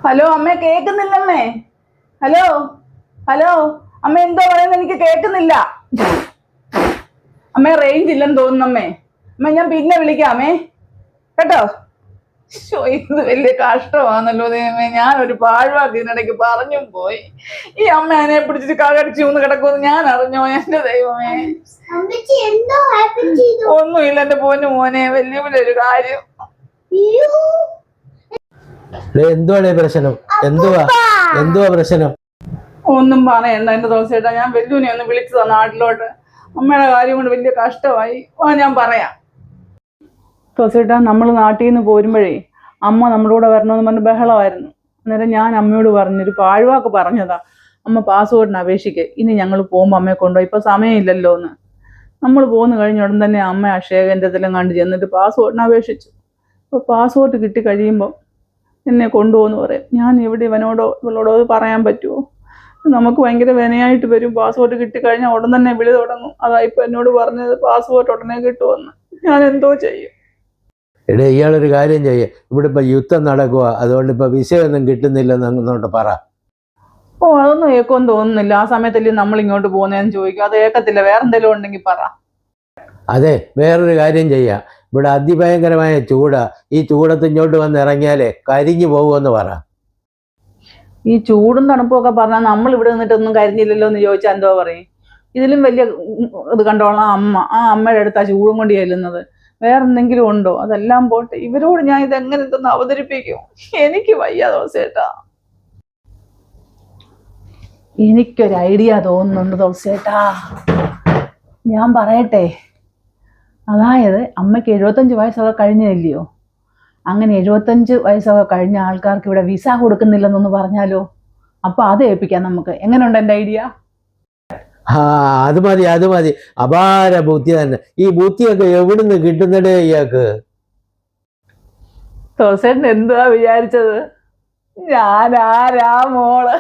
Hello അമ്മേ, കേക്കുന്നില്ലമ്മേ. Hello hello അമ്മ, എന്തോ പറയുന്നത് എനിക്ക് കേൾക്കുന്നില്ല. അമ്മേ, റേഞ്ച് ഇല്ലെന്ന് തോന്നുന്നമ്മേ. അമ്മ ഞാൻ പിന്നെ വിളിക്കാമേ, കേട്ടോ. ഇത് വലിയ കഷ്ടമാണല്ലോ ദൈവമേ. ഞാനൊരു പാഴ്വാക്ക് ഇതിനിടയ്ക്ക് പറഞ്ഞും പോയി. ഈ അമ്മ അതിനെ പിടിച്ചിട്ട് കകടിച്ചു ഒന്ന് കിടക്കുമെന്ന് ഞാൻ അറിഞ്ഞോ? എന്റെ ദൈവമേ, ഒന്നുമില്ല എന്റെ പൊന്നു മോനെ, വലിയ വലിയൊരു കാര്യം. എന്തുവാണ് പ്രശ്നം? എന്തുവാ പ്രശ്നം? ഒന്നും പറയണ്ട എന്റെ ദിവസേട്ടാ. ഞാൻ വെല്ലുവിനെ ഒന്ന് വിളിച്ചതാ നാട്ടിലോട്ട്. അമ്മയുടെ കാര്യം കൊണ്ട് വലിയ കഷ്ടമായി. ഞാൻ പറയാം ദിവസേട്ടാ. നമ്മൾ നാട്ടിൽ നിന്ന് പോരുമ്പോഴേ അമ്മ നമ്മുടെ കൂടെ വരണമെന്ന് പറഞ്ഞ് ബഹളമായിരുന്നു. അന്നേരം ഞാൻ അമ്മയോട് പറഞ്ഞൊരു പാഴ്വാക്ക് പറഞ്ഞതാ, അമ്മ പാസ്പോർട്ടിന് അപേക്ഷിക്ക്, ഇനി ഞങ്ങൾ പോകുമ്പോൾ അമ്മയെ കൊണ്ടുപോയി, ഇപ്പൊ സമയമില്ലല്ലോ എന്ന്. നമ്മൾ പോന്നു കഴിഞ്ഞ ഉടൻ തന്നെ അമ്മ അക്ഷയ കേന്ദ്രത്തിലും കണ്ട് ചെന്നിട്ട് പാസ്പോർട്ടിന് അപേക്ഷിച്ചു. അപ്പോൾ പാസ്പോർട്ട് കിട്ടി കഴിയുമ്പോൾ എന്നെ കൊണ്ടുപോകുന്നു പറയും. ഞാൻ ഇവിടെ ഇവളോടോ പറയാൻ പറ്റുമോ? നമുക്ക് ഭയങ്കര വിനയായിട്ട് വരും. പാസ്പോർട്ട് കിട്ടിക്കഴിഞ്ഞാൽ ഉടൻ തന്നെ വിളി തുടങ്ങും. അതാ ഇപ്പൊ എന്നോട് പറഞ്ഞത് പാസ്പോർട്ട് ഉടനെ കിട്ടുമെന്ന്. ഞാൻ എന്തോ ചെയ്യും? ഇയാളൊരു കാര്യം ചെയ്യ, ഇവിടെ ഇപ്പൊ യുദ്ധം നടക്കുക, അതുകൊണ്ട് ഇപ്പൊ വിസയൊന്നും കിട്ടുന്നില്ലെന്നോട്ട് പറ. അതൊന്നും ഏക്കോന്ന് തോന്നുന്നില്ല. ആ സമയത്തല്ലേ നമ്മൾ ഇങ്ങോട്ട് പോകുന്നതെന്ന് ചോദിക്കും. അത് ഏക്കത്തില്ല. വേറെന്തെങ്കിലും ഉണ്ടെങ്കിൽ പറ. അതെ, വേറൊരു കാര്യം ചെയ്യാം. ഇവിടെ അതിഭയങ്കരമായ ചൂടാ. ഈ ചൂടത്ത് ഇങ്ങോട്ട് വന്ന് ഇറങ്ങിയാലേ കരിഞ്ഞു പോകുമെന്ന് പറ. ഈ ചൂടും തണുപ്പും ഒക്കെ പറഞ്ഞാൽ നമ്മൾ ഇവിടെ നിന്നിട്ടൊന്നും കരിഞ്ഞില്ലല്ലോ എന്ന് ചോദിച്ചാൽ എന്തോ പറയും? ഇതിലും വലിയ ഇത് കണ്ടോളാം അമ്മ. ആ അമ്മയുടെ അടുത്താ ചൂടും കൊണ്ട് ചെല്ലുന്നത്. വേറെ എന്തെങ്കിലും ഉണ്ടോ? അതെല്ലാം പോട്ടെ, ഇവരോട് ഞാൻ ഇതെങ്ങനെ ഇതൊന്ന് അവതരിപ്പിക്കും? എനിക്ക് വയ്യ ദിവസേട്ടാ. എനിക്കൊരു ഐഡിയ തോന്നുന്നുണ്ട് ദിവസേട്ടാ. ഞാൻ പറയട്ടെ. അതായത് അമ്മയ്ക്ക് 75 വയസ്സൊക്കെ കഴിഞ്ഞില്ലയോ? അങ്ങനെ 75 വയസ്സൊക്കെ കഴിഞ്ഞ ആൾക്കാർക്ക് ഇവിടെ വിസ കൊടുക്കുന്നില്ലെന്നൊന്ന് പറഞ്ഞാലോ? അപ്പൊ അത് ഏൽപ്പിക്കാം നമുക്ക്. എങ്ങനെയുണ്ട് എൻ്റെ ഐഡിയ? അത് മതി. അപാര ബുദ്ധി തന്നെ. ഈ ബുദ്ധിയൊക്കെ എവിടുന്ന് കിട്ടുന്നടേ ഇയാൾക്ക്? തോസേട്ടൻ എന്തുവാ വിചാരിച്ചത്? ഞാനാരാ മോള്?